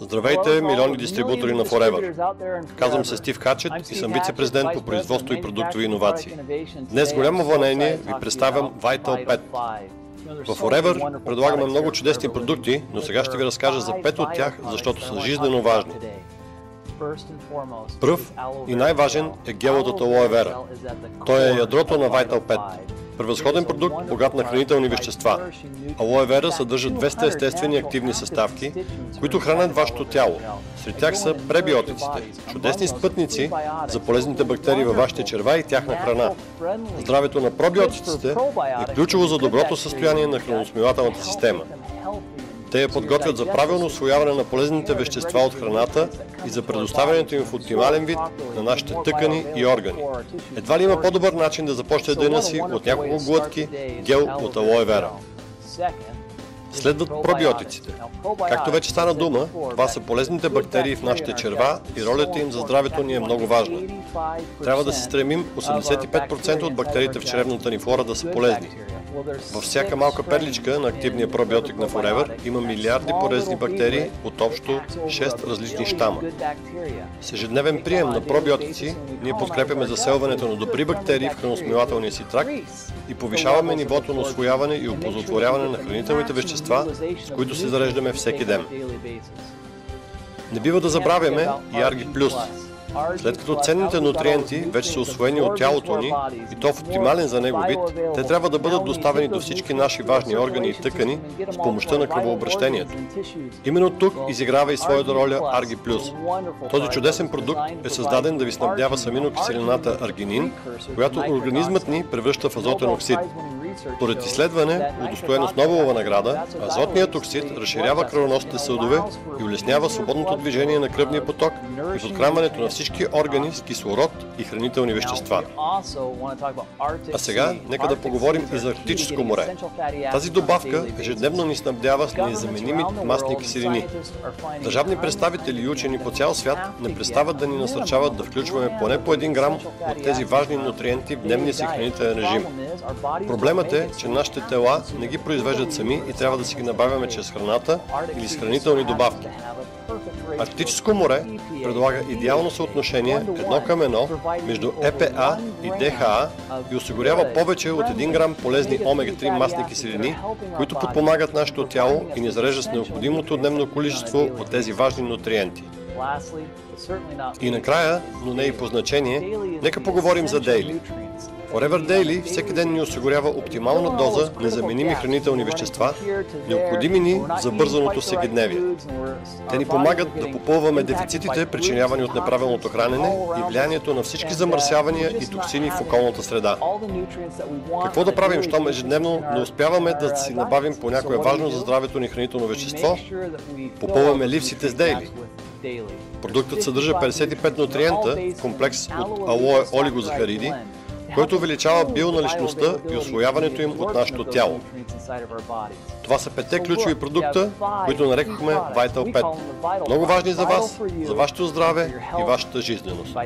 Здравейте, милиони дистрибутори на Forever! Казвам се Стив Хачет и съм вице-президент по производство и продуктови иновации. Днес с голямо вълнение ви представям Vital 5. В Forever предлагаме много чудесни продукти, но сега ще ви разкажа за 5 от тях, защото са жизнено важни. Пръв и най-важен е гел от Aloe Vera. Той е ядрото на Vital 5. Превъзходен продукт, богат на хранителни вещества. Aloe Vera съдържа 200 естествени активни съставки, които хранят вашето тяло. Сред тях са пребиотиците, чудесни спътници за полезните бактерии във вашите черва и тяхна храна. Здравето на пробиотиците е ключово за доброто състояние на храносмилателната система. Те я подготвят за правилно усвояване на полезните вещества от храната и за предоставянето им в оптимален вид на нашите тъкани и органи. Едва ли има по-добър начин да започне деня си от няколко глътки гел от Aloe Vera. Следват пробиотиците. Както вече стана дума, това са полезните бактерии в нашите черва и ролята им за здравето ни е много важна. Трябва да се стремим 85% от бактериите в чревната ни флора да са полезни. Във всяка малка перличка на активния пробиотик на Forever има милиарди полезни бактерии от общо 6 различни щама. С ежедневен прием на пробиотици ние подкрепяме заселването на добри бактерии в храносмилателния си тракт и повишаваме нивото на усвояване и оползотворяване на хранителните вещества, с които се зареждаме всеки ден. Не бива да забравяме и Argi+. След като ценните нутриенти вече са усвоени от тялото ни и то в оптимален за него вид, те трябва да бъдат доставени до всички наши важни органи и тъкани с помощта на кръвообращението. Именно тук изиграва и своята роля Argi+. Този чудесен продукт е създаден да ви снабдява с аминокиселината аргинин, която организмът ни превръща в азотен оксид. Според изследване, удостоено с Нобелова награда, азотният оксид разширява кръвоносните съдове и улеснява свободното движение на кръвния поток и подхранването на всички органи с кислород и хранителни вещества. А сега, нека да поговорим и за Арктическо море. Тази добавка ежедневно ни снабдява с незаменими масни киселини. Държавни представители и учени по цял свят не престават да ни насърчават да включваме поне по 1 грам от тези важни нутриенти в дневния си хранителен режим. Проблемът е, че нашите тела не ги произвеждат сами и трябва да си ги набавяме чрез храната или с хранителни добавки. Арктическо море предлага идеално съотношение 1:1 между ЕПА и ДХА и осигурява повече от 1 грам полезни омега-3 масни киселини, които подпомагат нашето тяло и ни зареждат с необходимото дневно количество от тези важни нутриенти. И накрая, но не и по значение, нека поговорим за Daily. Forever Daily всеки ден ни осигурява оптимална доза незаменими хранителни вещества, необходими ни за бързаното всекидневие. Те ни помагат да попълваме дефицитите, причинявани от неправилното хранене и влиянието на всички замърсявания и токсини в околната среда. Какво да правим, щом ежедневно не успяваме да си набавим по някое важно за здравето ни хранително вещество? Попълваме липсите с Daily. Продуктът съдържа 55 нутриента, комплекс от алоe олигозахариди, който увеличава бионаличността и усвояването им от нашето тяло. Това са 5-те ключови продукта, които нарекохме Vital 5. Много важни за вас, за вашето здраве и вашата жизненост.